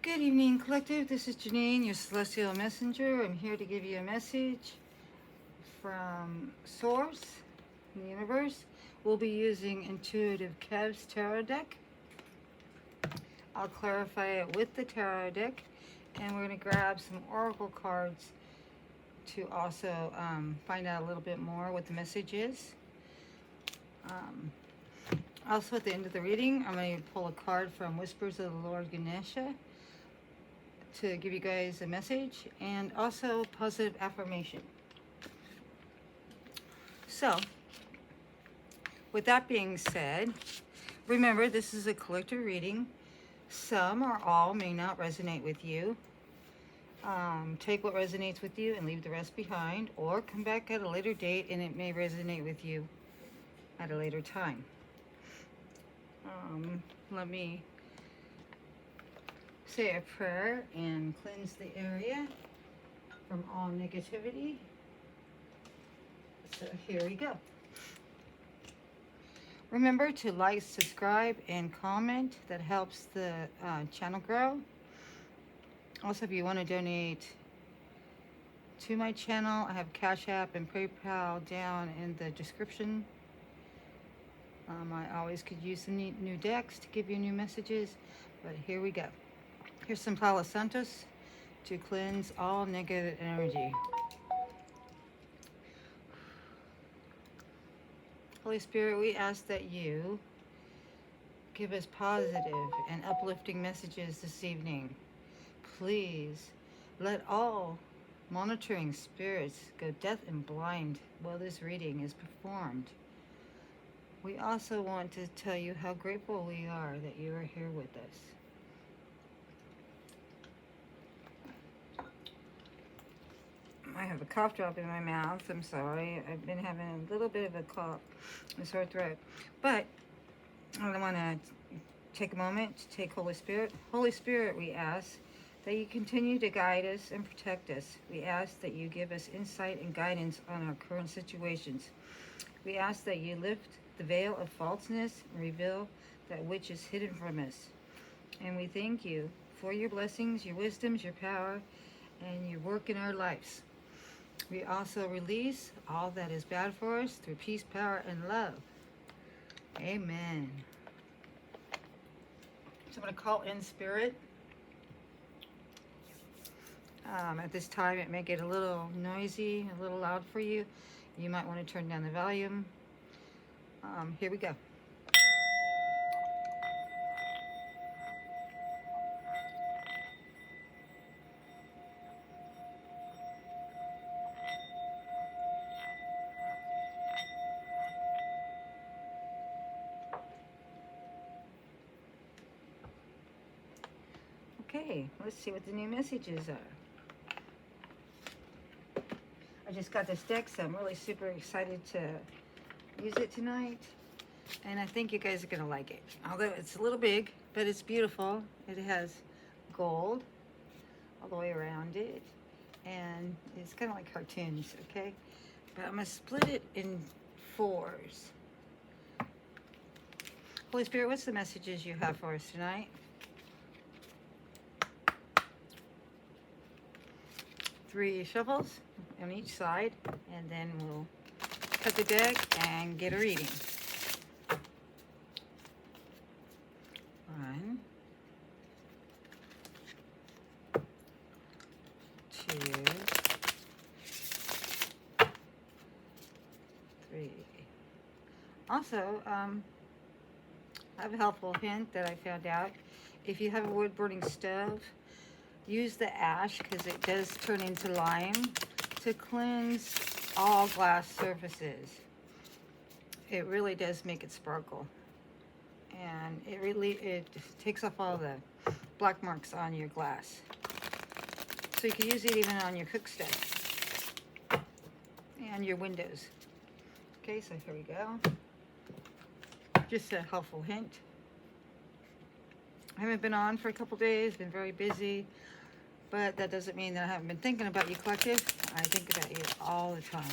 Good evening, Collective. This is Janine, your Celestial Messenger. I'm here to give you a message from Source, the universe. We'll be using Intuitive Kev's Tarot deck. I'll clarify it with the tarot deck, and we're going to grab some oracle cards to also find out a little bit more what the message is. Also, at the end of the reading, I'm going to pull a card from Whispers of the Lord Ganesha to give you guys a message and also positive affirmation. So, with that being said, remember this is a collective reading. Some or all may not resonate with you. Take what resonates with you and leave the rest behind, or come back at a later date and it may resonate with you at a later time. Let me say a prayer and cleanse the area from all negativity. So here we go. Remember to like, subscribe, and comment. That helps the channel grow. Also, if you want to donate to my channel, I have Cash App and PayPal down in the description. I always could use some new decks to give you new messages, but here we go. Here's some Palo Santos to cleanse all negative energy. Holy Spirit, we ask that you give us positive and uplifting messages this evening. Please let all monitoring spirits go deaf and blind while this reading is performed. We also want to tell you how grateful we are that you are here with us. I have a cough drop in my mouth. I'm sorry. I've been having a little bit of a cough, a sore throat. But I want to take a moment to take Holy Spirit. Holy Spirit, we ask that you continue to guide us and protect us. We ask that you give us insight and guidance on our current situations. We ask that you lift the veil of falseness and reveal that which is hidden from us. And we thank you for your blessings, your wisdoms, your power, and your work in our lives. We also release all that is bad for us through peace, power, and love. Amen. So I'm going to call in spirit. At this time, it may get a little noisy, a little loud for you. You might want to turn down the volume. Here we go. Okay, let's see what the new messages are. I just got this deck, so I'm really super excited to use it tonight. And I think you guys are going to like it. Although it's a little big, but it's beautiful. It has gold all the way around it. And it's kind of like cartoons, okay? But I'm going to split it in fours. Holy Spirit, what's the messages you have for us tonight? Three shuffles on each side, and then we'll cut the deck and get a reading. 1, 2, 3. Also, I have a helpful hint that I found out. If you have a wood burning stove, use the ash, because it does turn into lime, to cleanse all glass surfaces. It really does make it sparkle. And it takes off all the black marks on your glass. So you can use it even on your cook stuff and your windows. Okay, so here we go. Just a helpful hint. I haven't been on for a couple days, been very busy, but that doesn't mean that I haven't been thinking about you, Collective. I think about you all the time.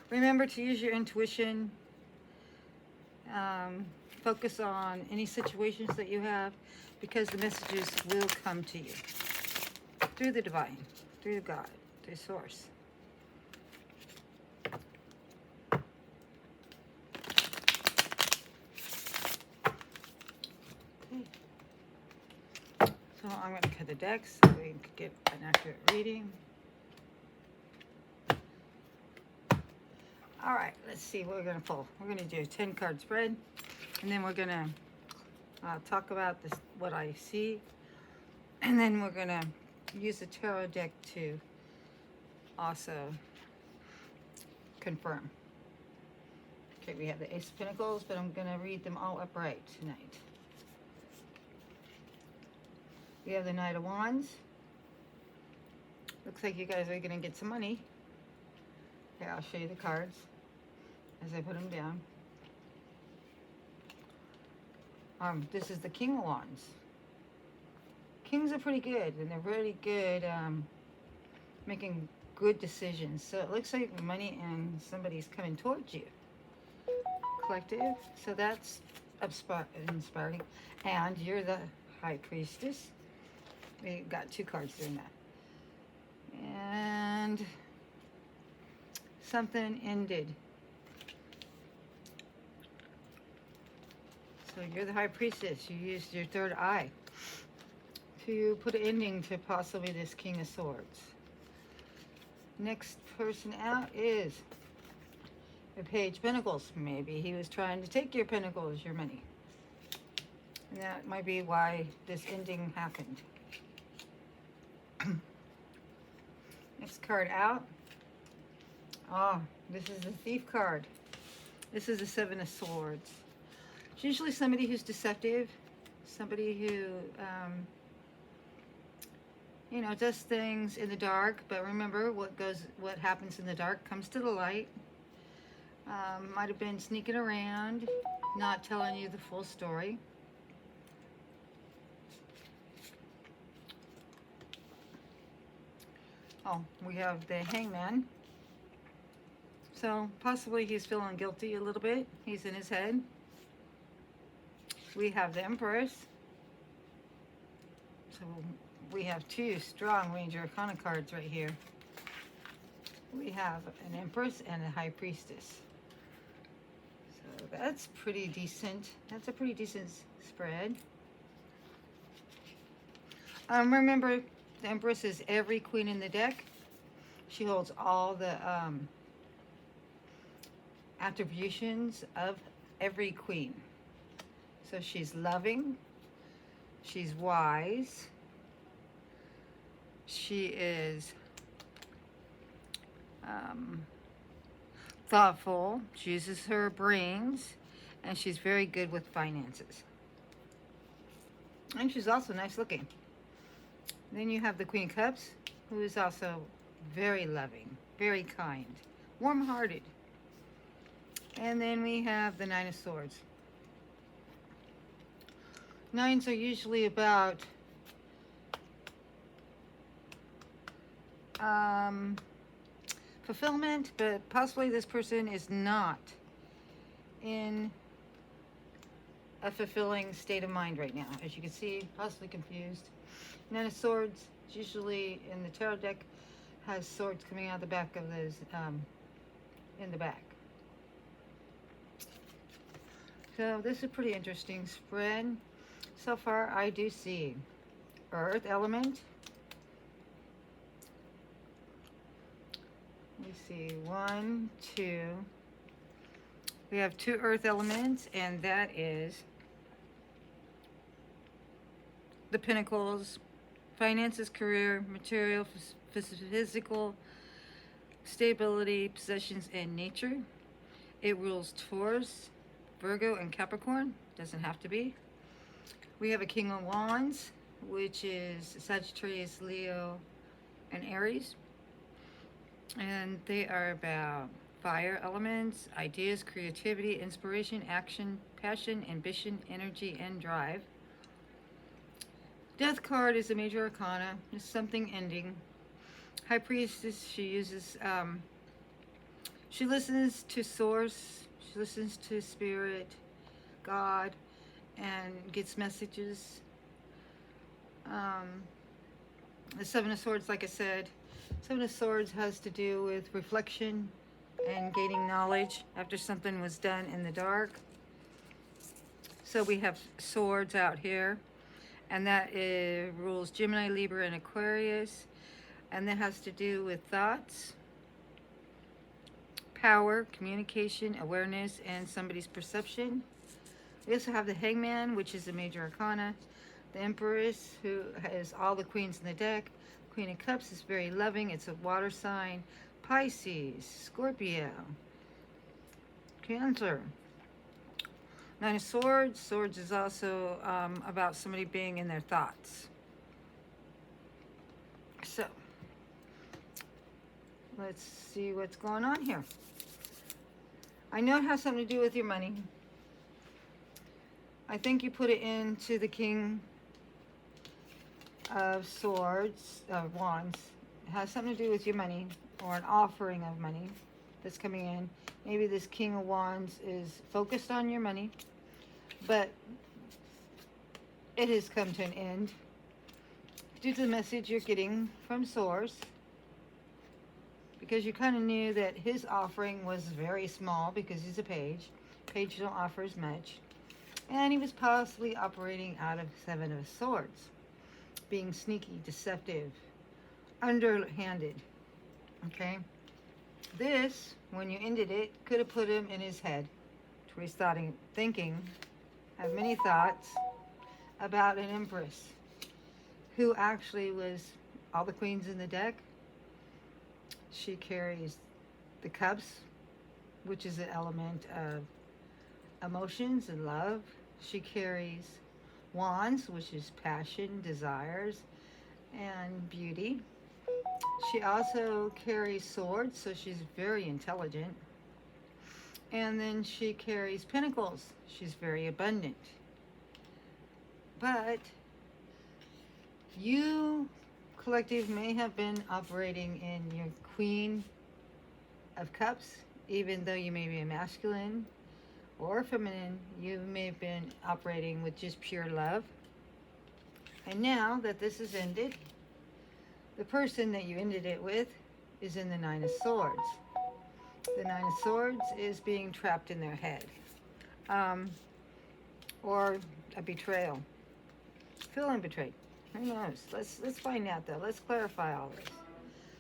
Remember to use your intuition focus on any situations that you have, because the messages will come to you through the divine, through God, through source. Okay. So I'm going to cut the deck so we can get an accurate reading. All right, let's see what we're going to pull. We're going to do a 10 card spread, and then we're going to talk about this, what I see, and then we're going to use the tarot deck to also confirm. Okay, we have the Ace of Pentacles, but I'm going to read them all upright tonight. We have the Knight of Wands. Looks like you guys are going to get some money. Okay, I'll show you the cards as I put them down. This is the King of Wands. Kings are pretty good, and they're really good making good decisions. So it looks like money and somebody's coming towards you. Collective. So that's inspiring. And you're the High Priestess. We got 2 cards doing that. And something ended. So you're the High Priestess. You used your third eye to put an ending to possibly this King of Swords. Next person out is a Page of Pentacles. Maybe he was trying to take your pentacles, your money. And that might be why this ending happened. Next card out. Oh, this is the Thief card. This is the 7 of Swords. It's usually somebody who's deceptive, somebody who, you know, does things in the dark. But remember, what happens in the dark comes to the light. Might have been sneaking around, not telling you the full story. Oh, we have the Hangman. So possibly he's feeling guilty a little bit. He's in his head. We have the Empress. So we have 2 strong Ranger Arcana cards right here. We have an Empress and a High Priestess. So that's pretty decent. That's a pretty decent spread. Remember, the Empress is every queen in the deck. She holds all the attributions of every queen. So she's loving, she's wise, she is thoughtful, she uses her brains, and she's very good with finances. And she's also nice looking. Then you have the Queen of Cups, who is also very loving, very kind, warm-hearted. And then we have the 9 of Swords. 9s are usually about fulfillment, but possibly this person is not in a fulfilling state of mind right now. As you can see, possibly confused. 9 of Swords, usually in the tarot deck, has swords coming out the back of those, in the back. So this is a pretty interesting spread. So far, I do see Earth element. Let me see, 1, 2. We have 2 Earth elements, and that is the Pentacles, finances, career, material, physical, stability, possessions, and nature. It rules Taurus, Virgo, and Capricorn. Doesn't have to be. We have a King of Wands, which is Sagittarius, Leo, and Aries. And they are about fire elements, ideas, creativity, inspiration, action, passion, ambition, energy, and drive. Death card is a major arcana. It's something ending. High Priestess, she uses, she listens to source, she listens to spirit, God and gets messages. The Seven of Swords, like I said, Seven of Swords has to do with reflection and gaining knowledge after something was done in the dark. So we have swords out here, and that rules Gemini, Libra, and Aquarius, and that has to do with thoughts, power, communication, awareness, and somebody's perception. We also have the Hangman, which is a major arcana. The Empress, who has all the queens in the deck. Queen of Cups is very loving. It's a water sign. Pisces, Scorpio, Cancer. Nine of Swords. Swords is also about somebody being in their thoughts. So, let's see what's going on here. I know it has something to do with your money. I think you put it into the King of Swords, Wands. It has something to do with your money or an offering of money that's coming in. Maybe this King of Wands is focused on your money, but it has come to an end due to the message you're getting from Source, because you kind of knew that his offering was very small because he's a page. Page don't offer as much. And he was possibly operating out of Seven of Swords, being sneaky, deceptive, underhanded. Okay? This, when you ended it, could have put him in his head to where he's thinking, have many thoughts about an Empress who actually was all the queens in the deck. She carries the Cups, which is an element of emotions and love. She carries Wands, which is passion, desires, and beauty. She also carries Swords, so she's very intelligent. And then she carries Pentacles. She's very abundant. But you, collective, may have been operating in your Queen of Cups, even though you may be a masculine or feminine. You may have been operating with just pure love. And now that this has ended, the person that you ended it with is in the Nine of Swords. The Nine of Swords is being trapped in their head, or a betrayal, feeling betrayed. Who knows? Let's find out though. Let's clarify all this.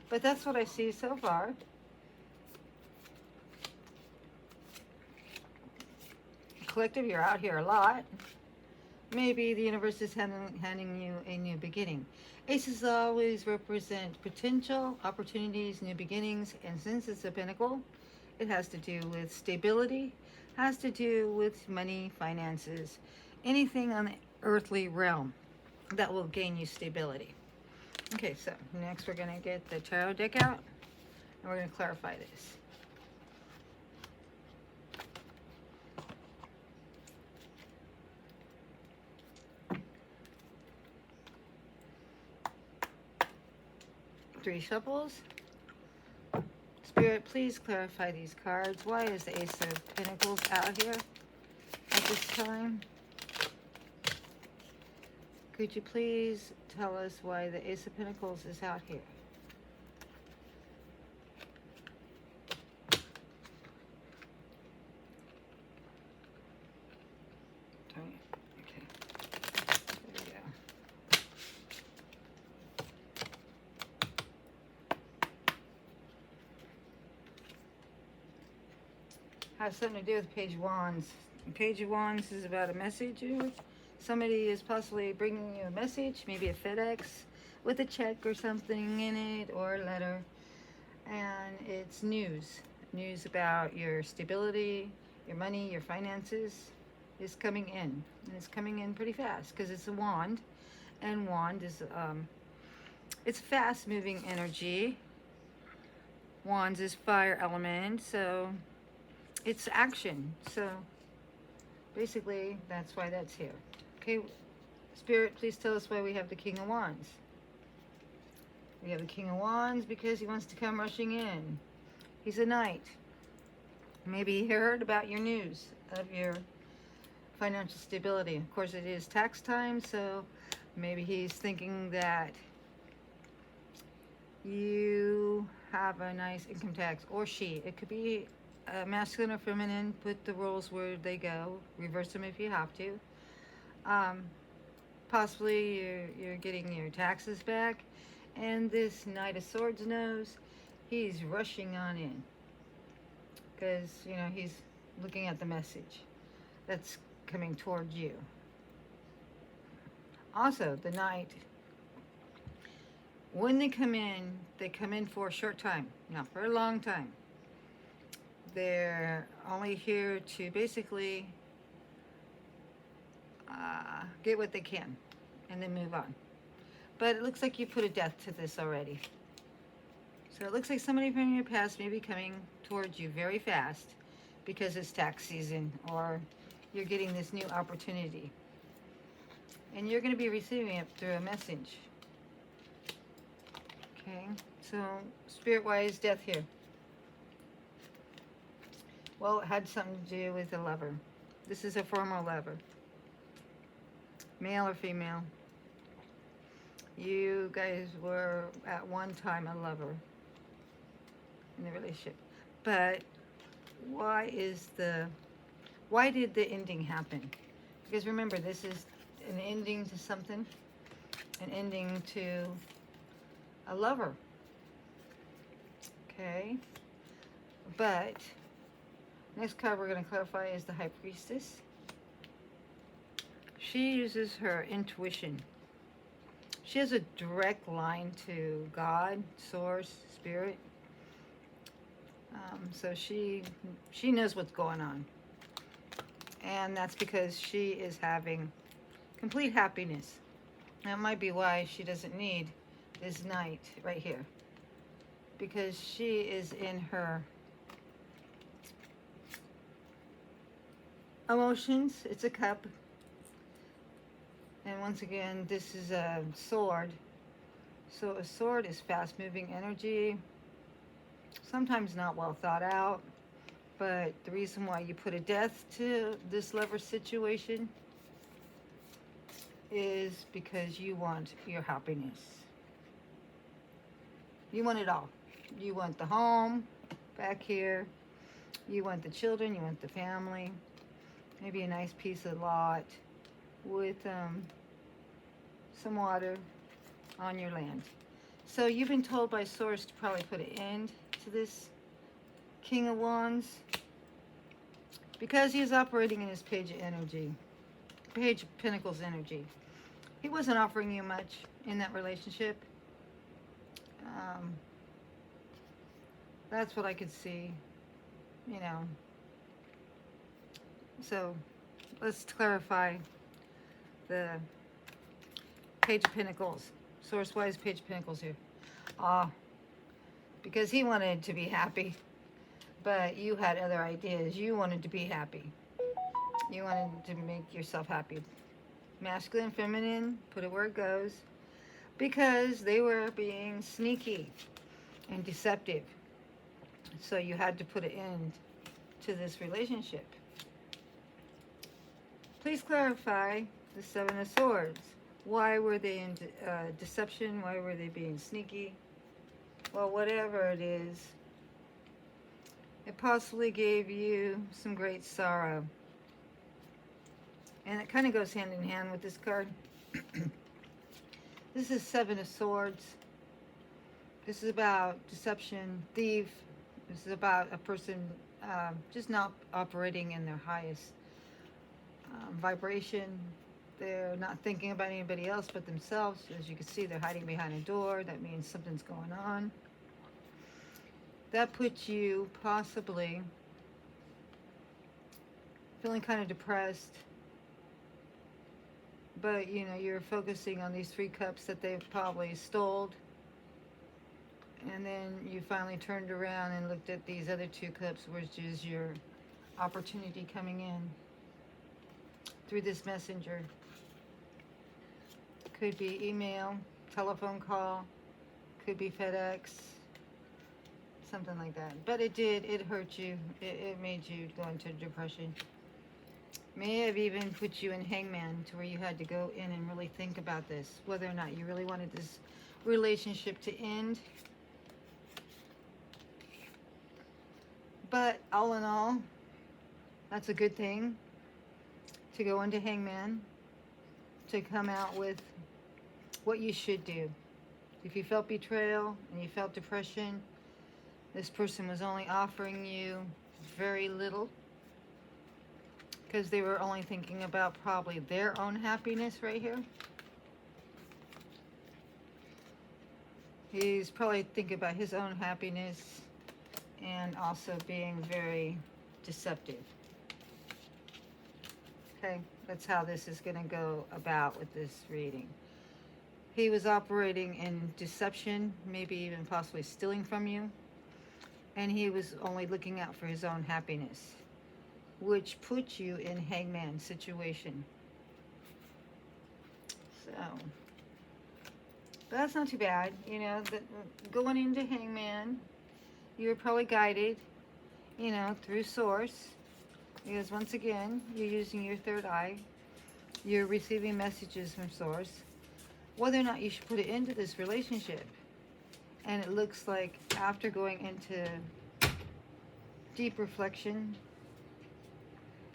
But that's what I see so far. Collective, you're out here a lot. Maybe the universe is handing you a new beginning. Aces always represent potential, opportunities, new beginnings, and since it's a pentacle, it has to do with stability, has to do with money, finances, anything on the earthly realm that will gain you stability. Okay, so next we're going to get the tarot deck out, and we're going to clarify this. Three shuffles. Spirit, please clarify these cards. Why is the Ace of Pentacles out here at this time? Could you please tell us why the Ace of Pentacles is out here? Okay. There we go. Has something to do with Page of Wands. Page of Wands is about a message. Somebody is possibly bringing you a message, maybe a FedEx with a check or something in it, or a letter. And it's news. News about your stability, your money, your finances is coming in. And it's coming in pretty fast because it's a wand. And wand is, it's fast moving energy. Wands is fire element, so it's action. So basically, that's why that's here. Okay, Spirit, please tell us why we have the King of Wands. We have the King of Wands because he wants to come rushing in. He's a knight. Maybe he heard about your news of your financial stability. Of course, it is tax time, so maybe he's thinking that you have a nice income tax, or she. It could be masculine or feminine. Put the roles where they go. Reverse them if you have to. Um, Possibly you're getting your taxes back, and this Knight of Swords knows he's rushing on in because he's looking at the message that's coming toward you. Also, the Knight, when they come in for a short time, not for a long time. They're only here to basically get what they can and then move on. But it looks like you put a death to this already. So it looks like somebody from your past may be coming towards you very fast because it's tax season, or you're getting this new opportunity. And you're going to be receiving it through a message. Okay, so spirit-wise, death here. Well, it had something to do with a lover. This is a former lover. Male or female. You guys were at one time a lover in the relationship. But why did the ending happen? Because remember, this is an ending to something, an ending to a lover. Okay? But next card we're going to clarify is the High Priestess. She uses her intuition. She has a direct line to God, Source, Spirit. So she knows what's going on. And that's because she is having complete happiness. That might be why she doesn't need this Knight right here. Because she is in her emotions. It's a cup. And once again, this is a sword. So a sword is fast-moving energy. Sometimes not well thought out. But the reason why you put a death to this lover situation is because you want your happiness. You want it all. You want the home back here. You want the children. You want the family. Maybe a nice piece of lot with some water on your land. So you've been told by Source to probably put an end to this King of Wands because he is operating in his Page of energy, Page of Pentacles energy. He wasn't offering you much in that relationship. That's what I could see, So let's clarify the Page of Pentacles. Source-wise, Page of Pentacles here. Because he wanted to be happy, but you had other ideas. You wanted to be happy. You wanted to make yourself happy. Masculine, feminine, put it where it goes. Because they were being sneaky and deceptive. So you had to put an end to this relationship. Please clarify the Seven of Swords. Why were they in deception? Why were they being sneaky? Well, whatever it is, it possibly gave you some great sorrow. And it kind of goes hand in hand with this card. This is Seven of Swords. This is about deception, thief. This is about a person just not operating in their highest vibration. They're not thinking about anybody else but themselves. As you can see, they're hiding behind a door. That means something's going on. That puts you possibly feeling kind of depressed. But, you're focusing on these 3 cups that they've probably stole. And then you finally turned around and looked at these other 2 cups, which is your opportunity coming in through this messenger. Could be email, telephone call, could be FedEx, something like that. But it hurt you. It made you go into depression. May have even put you in hangman to where you had to go in and really think about this, whether or not you really wanted this relationship to end. But all in all, that's a good thing to go into hangman, to come out with what you should do. If you felt betrayal and you felt depression, this person was only offering you very little because they were only thinking about probably their own happiness right here. He's probably thinking about his own happiness and also being very deceptive. Okay, that's how this is going to go about with this reading. He was operating in deception, maybe even possibly stealing from you. And he was only looking out for his own happiness, which puts you in hangman situation. So, but that's not too bad. You know, going into hangman, you were probably guided, you know, through source. Because once again, you're using your third eye. You're receiving messages from source. Whether or not you should put it into this relationship. And it looks like after going into deep reflection,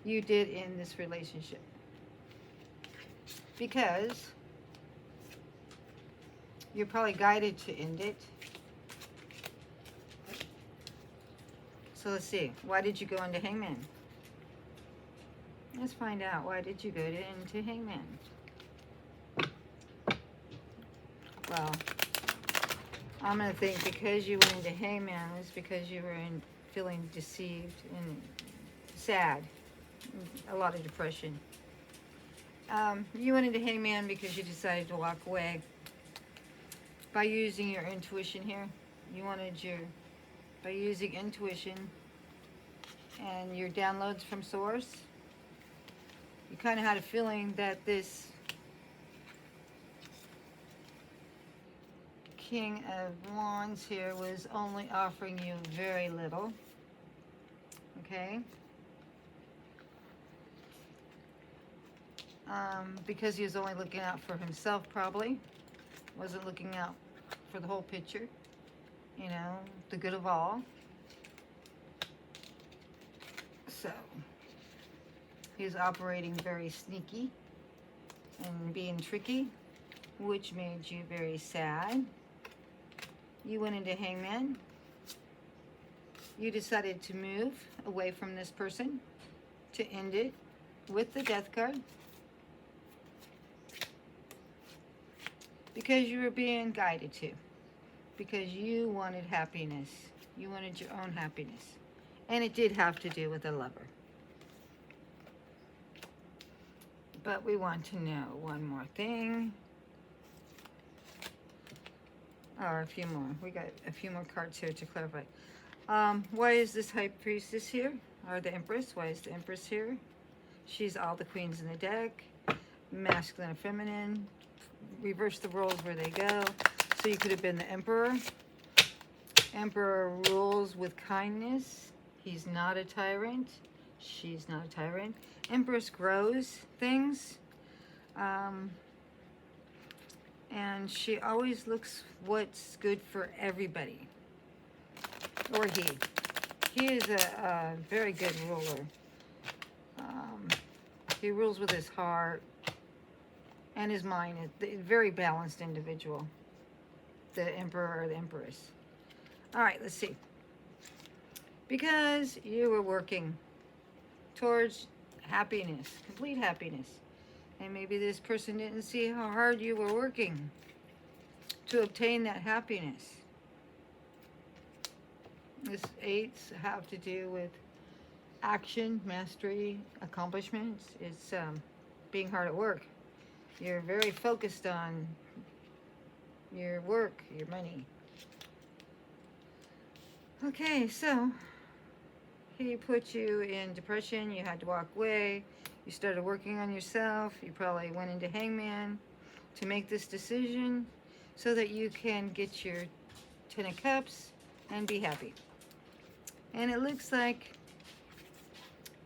you did in this relationship. Because you're probably guided to end it. So let's see. Why did you go into hangman? Let's find out. Why did you go into hangman? Well, I'm going to think because you went into hangman is because you were feeling deceived and sad. A lot of depression. You went into hangman because you decided to walk away. By using your intuition here, by using intuition and your downloads from source, you kind of had a feeling that this King of Wands here was only offering you very little. Okay? Because he was only looking out for himself, probably. Wasn't looking out for the whole picture. You know, the good of all. So, he was operating very sneaky and being tricky, which made you very sad. You went into hangman. You decided to move away from this person, to end it with the death card. Because you were being guided to. Because you wanted happiness. You wanted your own happiness. And it did have to do with a lover. But we want to know one more thing. Or a few more. We got a few more cards here to clarify. Why is this High Priestess here? Or the Empress? Why is the Empress here? She's all the queens in the deck. Masculine and feminine. Reverse the roles where they go. So you could have been the Emperor. Emperor rules with kindness. He's not a tyrant. She's not a tyrant. Empress grows things. And she always looks what's good for everybody. Or he. He is a very good ruler. He rules with his heart and his mind. A very balanced individual. The Emperor or the Empress. All right, let's see. Because you were working towards happiness, complete happiness. And maybe this person didn't see how hard you were working to obtain that happiness. This eights have to do with action, mastery, accomplishments. It's being hard at work. You're very focused on your work, your money. Okay, so he put you in depression. You had to walk away. You started working on yourself. You probably went into hangman to make this decision so that you can get your 10 of Cups and be happy. And it looks like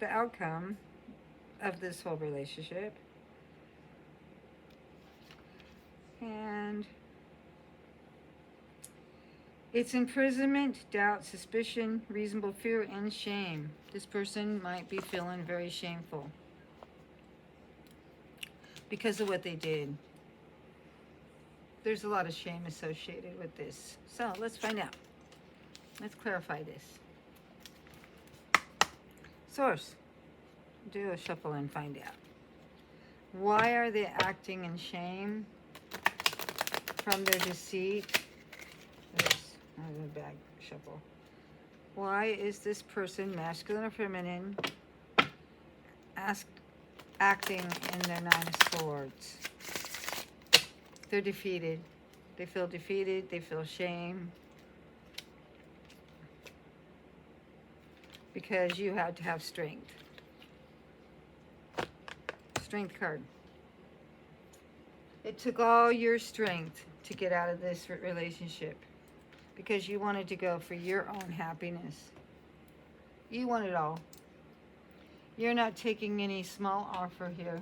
the outcome of this whole relationship. And it's imprisonment, doubt, suspicion, reasonable fear, and shame. This person might be feeling very shameful because of what they did. There's a lot of shame associated with this. So let's find out. Let's clarify this. Source. Do a shuffle and find out. Why are they acting in shame from their deceit? There's a bag shuffle. Why is this person, masculine or feminine, acting in their Nine of Swords? They're defeated. They feel defeated. They feel shame. Because you had to have strength. Strength card. It took all your strength to get out of this relationship. Because you wanted to go for your own happiness. You want it all. You're not taking any small offer here.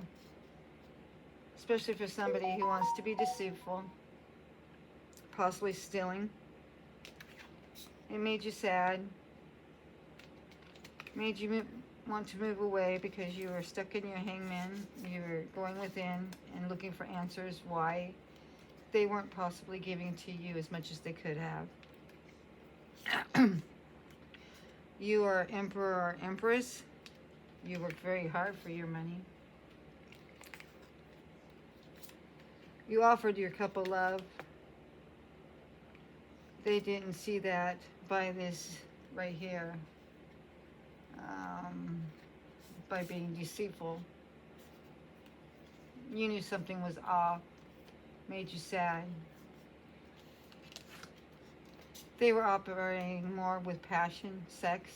Especially for somebody who wants to be deceitful. Possibly stealing. It made you sad. Made you want to move away because you were stuck in your hangman. You were going within and looking for answers why they weren't possibly giving to you as much as they could have. You are emperor or empress. You worked very hard for your money. You offered your couple love. They didn't see that by this right here. By being deceitful. You knew something was off. Made you sad. They were operating more with passion, sex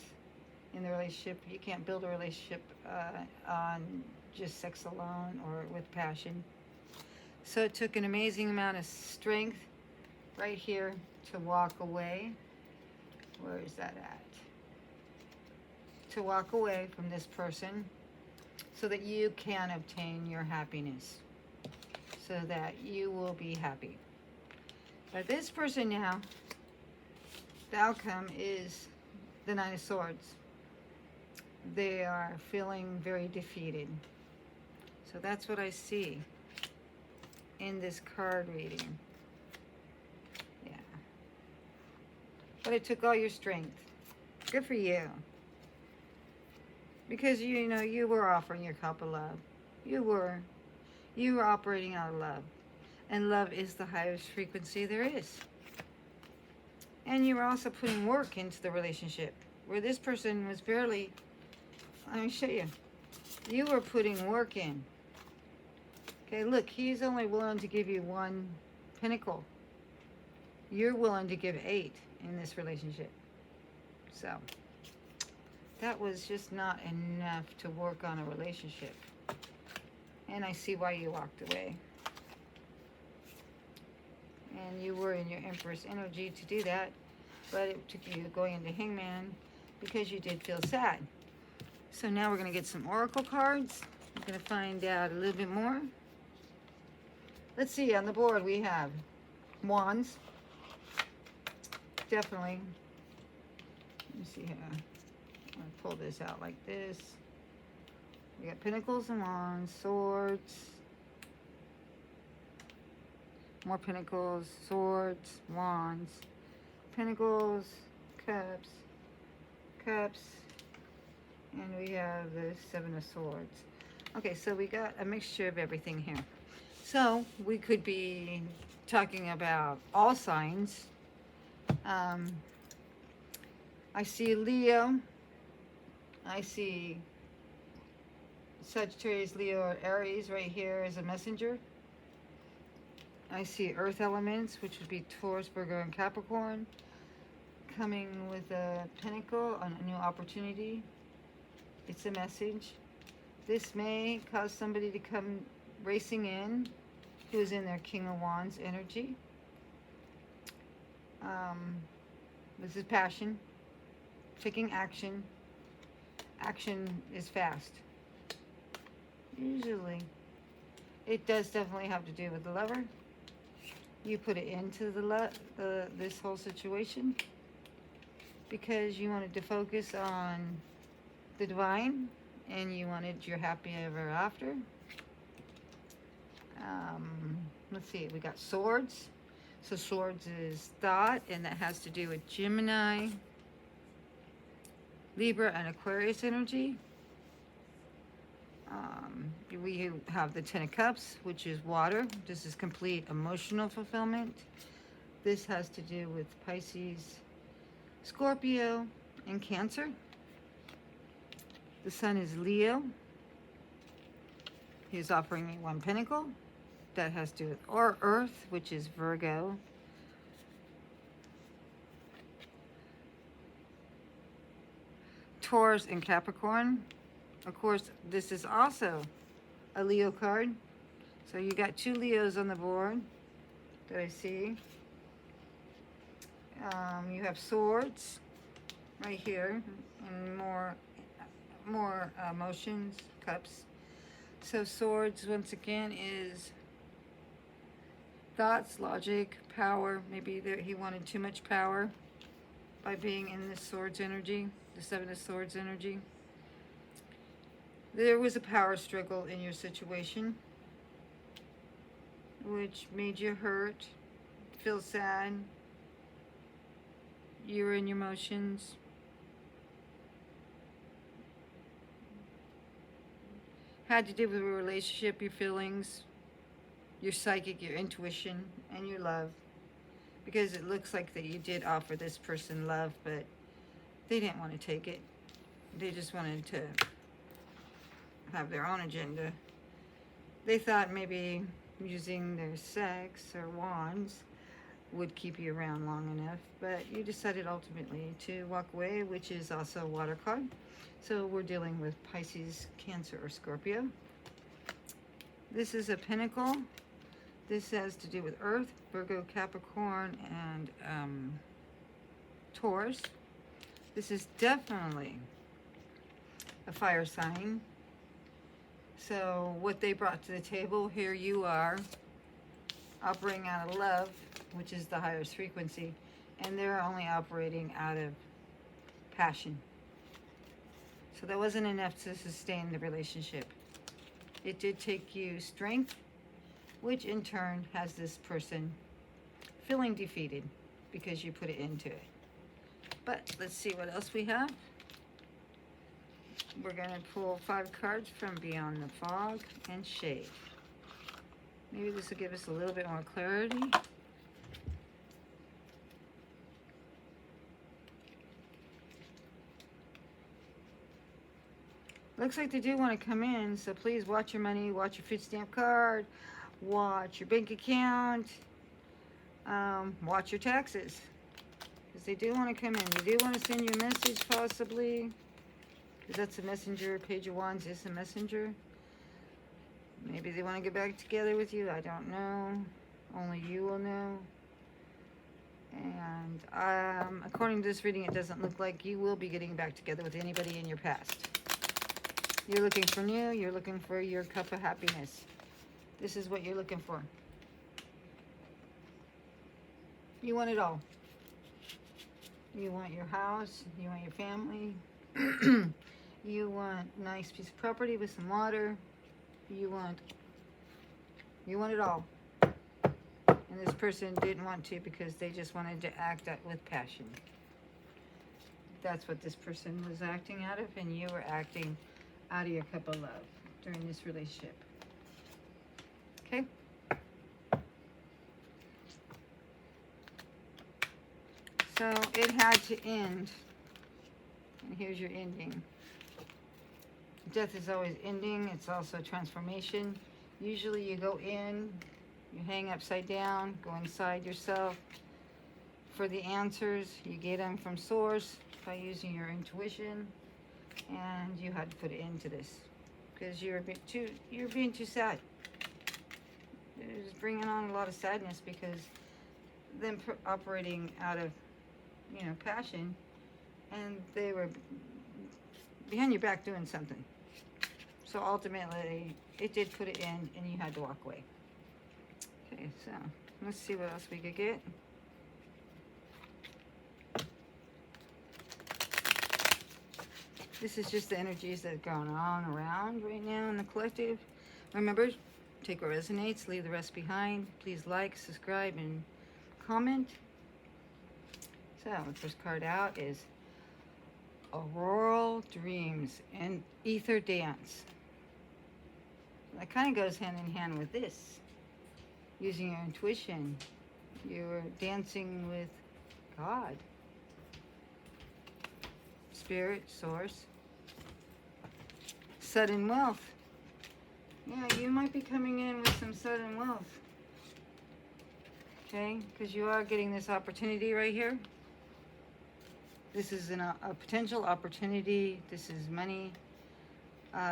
in the relationship. You can't build a relationship on just sex alone or with passion. So it took an amazing amount of strength right here to walk away. Where is that at? To walk away from this person so that you can obtain your happiness. So that you will be happy. But this person now, the outcome is the Nine of Swords. They are feeling very defeated. So that's what I see in this card reading. Yeah. But it took all your strength. Good for you. Because you know you were offering your cup of love. You were operating out of love. And love is the highest frequency there is. And you were also putting work into the relationship. Where this person was barely, let me show you. You were putting work in. Okay, look, he's only willing to give you 1 pinnacle. You're willing to give 8 in this relationship. So, that was just not enough to work on a relationship. And I see why you walked away. And you were in your Empress energy to do that. But it took you going into Hangman because you did feel sad. So now we're going to get some Oracle cards. We're going to find out a little bit more. Let's see, on the board we have Wands. Definitely. Let me see here. I'm going to pull this out like this. We got Pentacles and Wands, Swords. More Pentacles, Swords, Wands. Pentacles, Cups, Cups. And we have the Seven of Swords. Okay, so we got a mixture of everything here. So we could be talking about all signs. I see Leo. I see Sagittarius, Leo, or Aries right here as a messenger. I see earth elements, which would be Taurus, Virgo, and Capricorn, coming with a pentacle on a new opportunity. It's a message. This may cause somebody to come racing in who is in their King of Wands energy. This is passion, taking action, action is fast. Usually. It does definitely have to do with the lover. You put it into this whole situation because you wanted to focus on the divine and you wanted your happy ever after. Let's see, we got swords. So swords is thought, and that has to do with Gemini, Libra, and Aquarius energy. We have the Ten of Cups, which is water. This is complete emotional fulfillment. This has to do with Pisces, Scorpio, and Cancer. The Sun is Leo. He is offering me one pentacle. That has to do with Earth, which is Virgo. Taurus and Capricorn. Of course, this is also a Leo card. So you got 2 Leos on the board that I see. You have swords right here and more emotions, cups. So swords, once again, is thoughts, logic, power. Maybe he wanted too much power by being in this swords energy, the Seven of Swords energy. There was a power struggle in your situation, which made you hurt, feel sad. You were in your emotions. Had to do with a relationship, your feelings, your psychic, your intuition, and your love. Because it looks like that you did offer this person love, but they didn't want to take it. They just wanted to have their own agenda. They thought maybe using their sex or wands would keep you around long enough, but you decided ultimately to walk away, which is also a water card. So we're dealing with Pisces, Cancer, or Scorpio. This is a pentacle. This has to do with Earth, Virgo, Capricorn, and Taurus. This is definitely a fire sign. So what they brought to the table, here you are, operating out of love, which is the highest frequency, and they're only operating out of passion. So that wasn't enough to sustain the relationship. It did take you strength, which in turn has this person feeling defeated because you put it into it. But let's see what else we have. We're going to pull 5 cards from Beyond the Fog and Shade. Maybe this will give us a little bit more clarity. Looks like they do want to come in, so please watch your money, watch your food stamp card, watch your bank account, watch your taxes. Because they do want to come in. They do want to send you a message, possibly. Because that's a messenger. Page of Wands is a messenger. Maybe they want to get back together with you. I don't know. Only you will know. And according to this reading, it doesn't look like you will be getting back together with anybody in your past. You're looking for new. You're looking for your cup of happiness. This is what you're looking for. You want it all. You want your house. You want your family. You want a nice piece of property with some water. You want it all. And this person didn't want to because they just wanted to act out with passion. That's what this person was acting out of, and you were acting out of your cup of love during this relationship. Okay? So it had to end. And here's your ending. Death is always ending. It's also transformation. Usually you go in, you hang upside down, go inside yourself for the answers. You get them from source by using your intuition, and you had to put it into this because you're being too sad. It was bringing on a lot of sadness because them operating out of passion, and they behind your back doing something. So ultimately, it did put it in, and you had to walk away. Okay, so let's see what else we could get. This is just the energies that are going on around right now in the collective. Remember, take what resonates, leave the rest behind. Please like, subscribe, and comment. So the first card out is Auroral Dreams and Ether Dance. That kind of goes hand in hand with this. Using your intuition. You're dancing with God. Spirit, source. Sudden wealth. Yeah, you might be coming in with some sudden wealth. Okay, because you are getting this opportunity right here. This is a potential opportunity. This is money,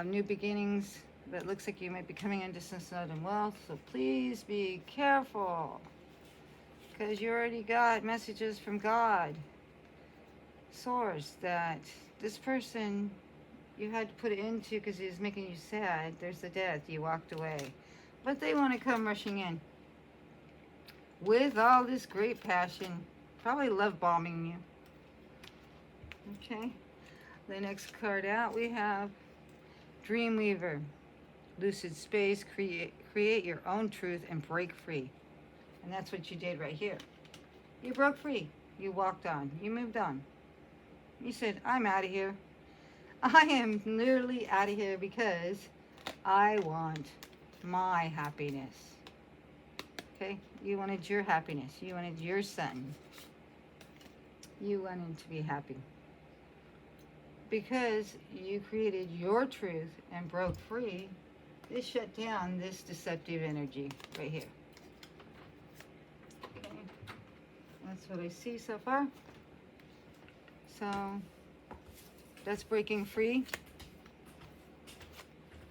new beginnings. But it looks like you might be coming into some sudden wealth. So please be careful, because you already got messages from God, source, that this person you had to put it into because he was making you sad. There's the death. You walked away. But they want to come rushing in with all this great passion, probably love bombing you. Okay, the next card out we have Dreamweaver, lucid space, create your own truth and break free. And that's what you did right here. You broke free. You walked on. You moved on. You said, I'm out of here. I am literally out of here because I want my happiness. Okay? You wanted your happiness. You wanted your son. You wanted to be happy. Because you created your truth and broke free, this shut down this deceptive energy right here. Okay? That's what I see so far. So that's breaking free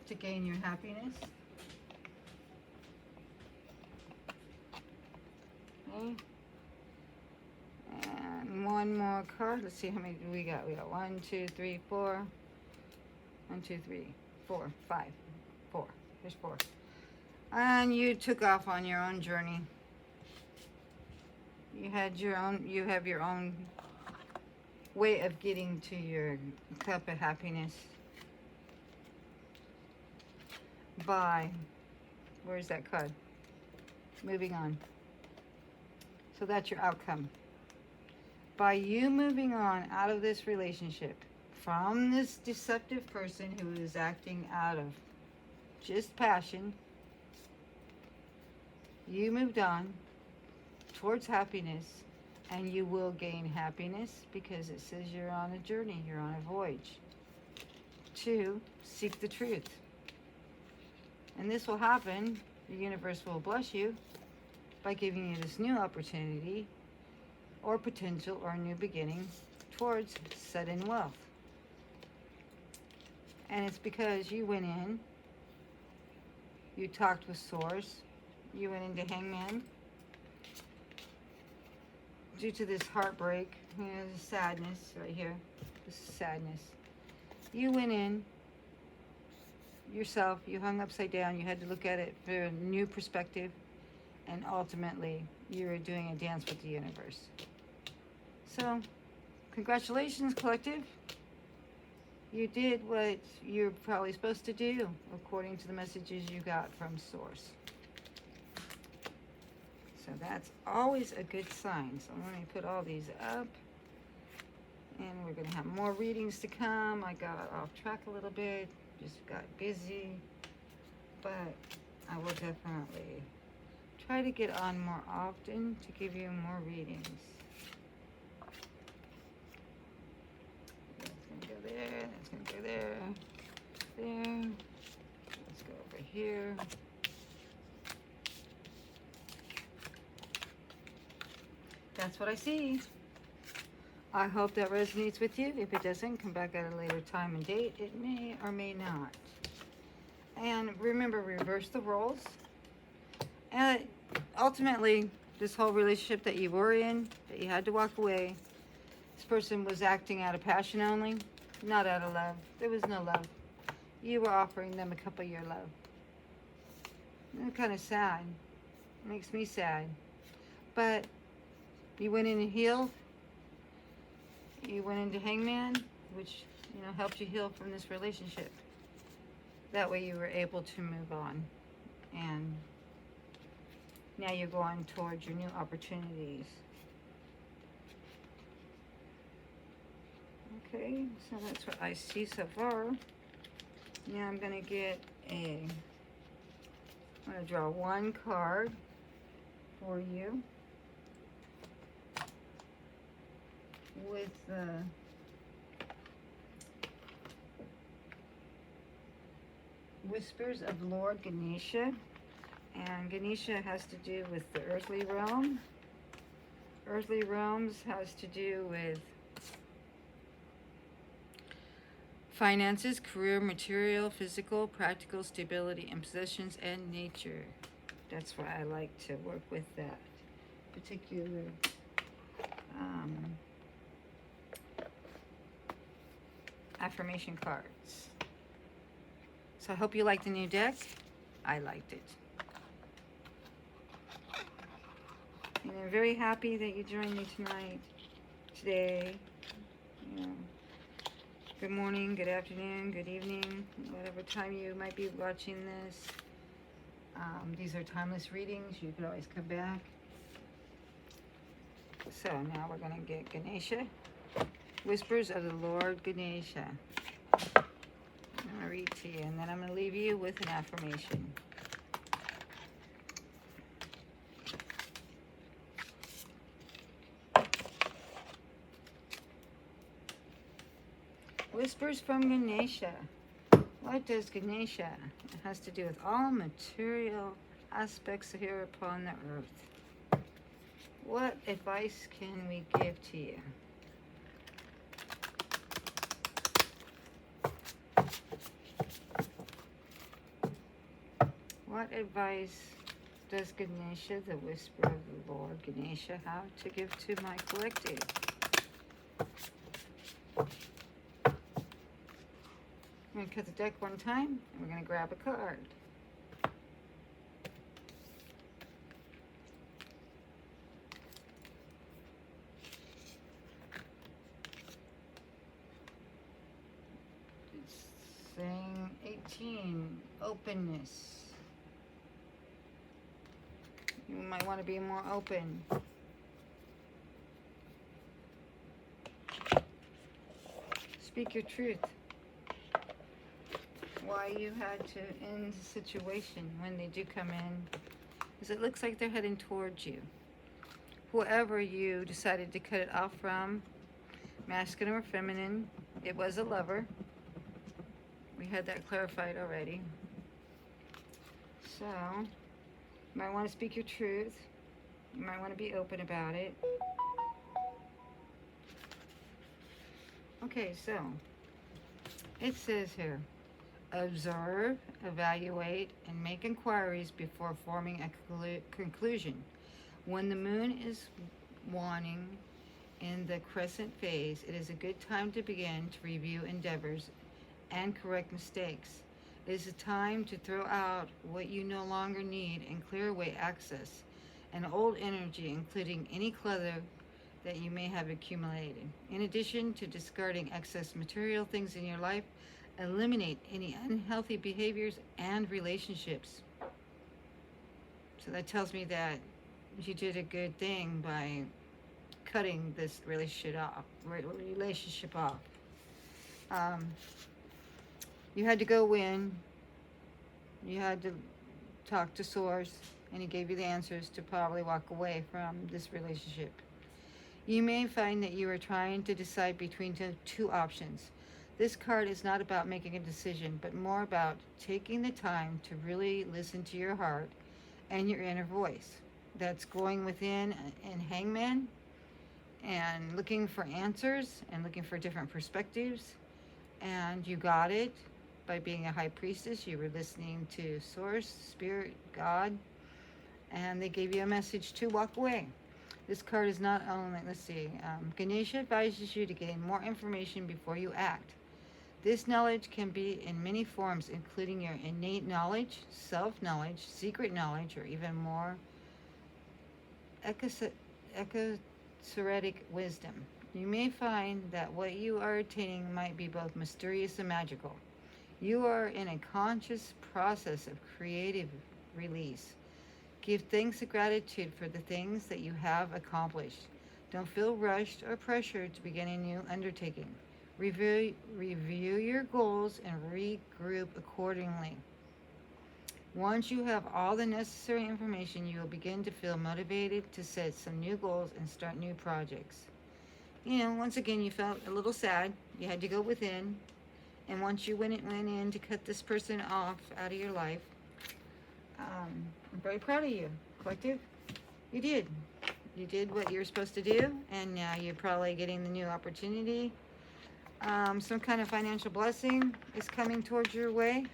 to gain your happiness. Okay. And one more card. Let's see how many do we got. We got 1, 2, 3, 4. 1, 2, 3, 4, 5. 4. There's 4. And you took off on your own journey. You have your own way of getting to your cup of happiness by, where's that card? Moving on. So that's your outcome. By you moving on out of this relationship from this deceptive person who is acting out of just passion, you moved on towards happiness. And you will gain happiness because it says you're on a journey, you're on a voyage to seek the truth. And this will happen, the universe will bless you by giving you this new opportunity or potential or new beginning towards sudden wealth. And it's because you went in, you talked with Source, you went into Hangman. Due to this heartbreak, you know, this sadness right here, this sadness. You went in yourself, you hung upside down, you had to look at it from a new perspective, and ultimately you were doing a dance with the universe. So, congratulations, collective. You did what you're probably supposed to do according to the messages you got from Source. So that's always a good sign. So let me put all these up. And we're going to have more readings to come. I got off track a little bit. Just got busy. But I will definitely try to get on more often to give you more readings. That's going to go there. That's going to go there. There. Let's go over here. That's what I see. I hope that resonates with you. If it doesn't, come back at a later time and date. It may or may not. And remember, reverse the roles. And ultimately, this whole relationship that you were in, that you had to walk away, this person was acting out of passion only. Not out of love. There was no love. You were offering them a cup of your love. It's kind of sad. It makes me sad. But you went in and healed. You went into Hangman, which, helped you heal from this relationship. That way you were able to move on. And now you're going towards your new opportunities. Okay, so that's what I see so far. Now I'm going to I'm going to draw one card for you with the Whispers of Lord Ganesha. And Ganesha has to do with the earthly realm. Earthly realms has to do with finances, career, material, physical, practical, stability, and possessions, and nature. That's why I like to work with that particular affirmation cards. So I hope you like the new deck. I liked it. And I'm very happy that you joined me today. Good morning, good afternoon, good evening, whatever time you might be watching this. These are timeless readings. You could always come back. So now we're going to get Ganesha. Whispers of the Lord Ganesha. I'm going to read to you, and then I'm going to leave you with an affirmation. Whispers from Ganesha. What does Ganesha? It has to do with all material aspects here upon the earth. What advice can we give to you? What advice does Ganesha, the Whisper of the Lord Ganesha, have to give to my collective? I'm going to cut the deck one time, and we're going to grab a card. It's saying 18, openness. You might want to be more open. Speak your truth. Why you had to end the situation when they do come in, because it looks like they're heading towards you. Whoever you decided to cut it off from, masculine or feminine, it was a lover. We had that clarified already. So, you might want to speak your truth. You might want to be open about it. Okay, so it says here, observe, evaluate, and make inquiries before forming a conclusion. When the moon is waning in the crescent phase, it is a good time to begin to review endeavors and correct mistakes. It is a time to throw out what you no longer need and clear away excess and old energy, including any clutter that you may have accumulated. In addition to discarding excess material things in your life, eliminate any unhealthy behaviors and relationships. So that tells me that you did a good thing by cutting this relationship off. You had to go in. You had to talk to Source, and he gave you the answers to probably walk away from this relationship. You may find that you are trying to decide between two options. This card is not about making a decision, but more about taking the time to really listen to your heart and your inner voice. That's going within and Hangman and looking for answers and looking for different perspectives. And you got it by being a high priestess. You were listening to Source, Spirit, God, and they gave you a message to walk away. This card is not only, Ganesha advises you to gain more information before you act. This knowledge can be in many forms, including your innate knowledge, self-knowledge, secret knowledge, or even more esoteric wisdom. You may find that what you are attaining might be both mysterious and magical. You are in a conscious process of creative release. Give thanks and gratitude for the things that you have accomplished. Don't feel rushed or pressured to begin a new undertaking. Review your goals and regroup accordingly. Once you have all the necessary information, you will begin to feel motivated to set some new goals and start new projects. Once again, you felt a little sad. You had to go within. And once you went in to cut this person off out of your life, I'm very proud of you, collective. You did. You did what you're supposed to do, and now you're probably getting the new opportunity. Some kind of financial blessing is coming towards your way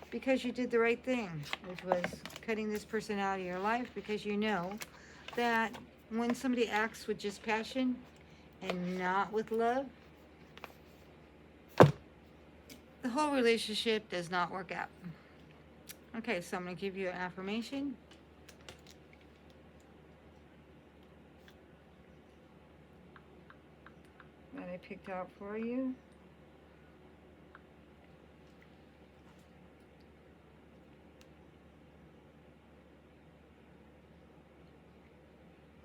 because you did the right thing, which was cutting this person out of your life, because you know that when somebody acts with just passion and not with love, the whole relationship does not work out. Okay, so I'm going to give you an affirmation. That I picked out for you.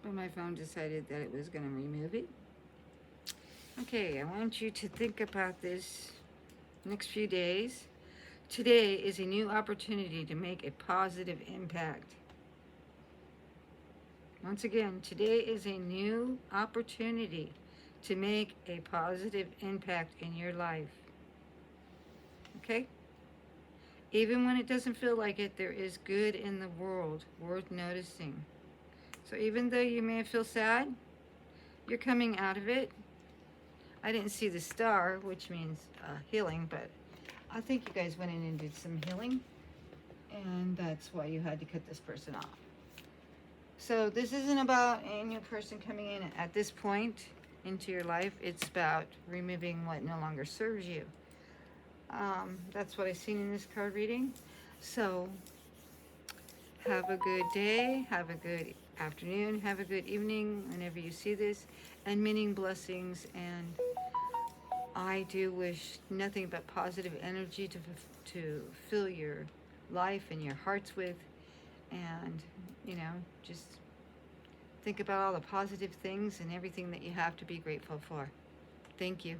But my phone decided that it was going to remove it. Okay, I want you to think about this next few days. Today is a new opportunity to make a positive impact. Once again, today is a new opportunity to make a positive impact in your life. Okay? Even when it doesn't feel like it, there is good in the world worth noticing. So even though you may feel sad, you're coming out of it. I didn't see the star, which means healing, but I think you guys went in and did some healing, and that's why you had to cut this person off. So this isn't about a new person coming in at this point into your life. It's about removing what no longer serves you. That's what I've seen in this card reading. So have a good day, have a good afternoon, have a good evening whenever you see this, and many blessings. And I do wish nothing but positive energy to fill your life and your hearts with. And, just think about all the positive things and everything that you have to be grateful for. Thank you.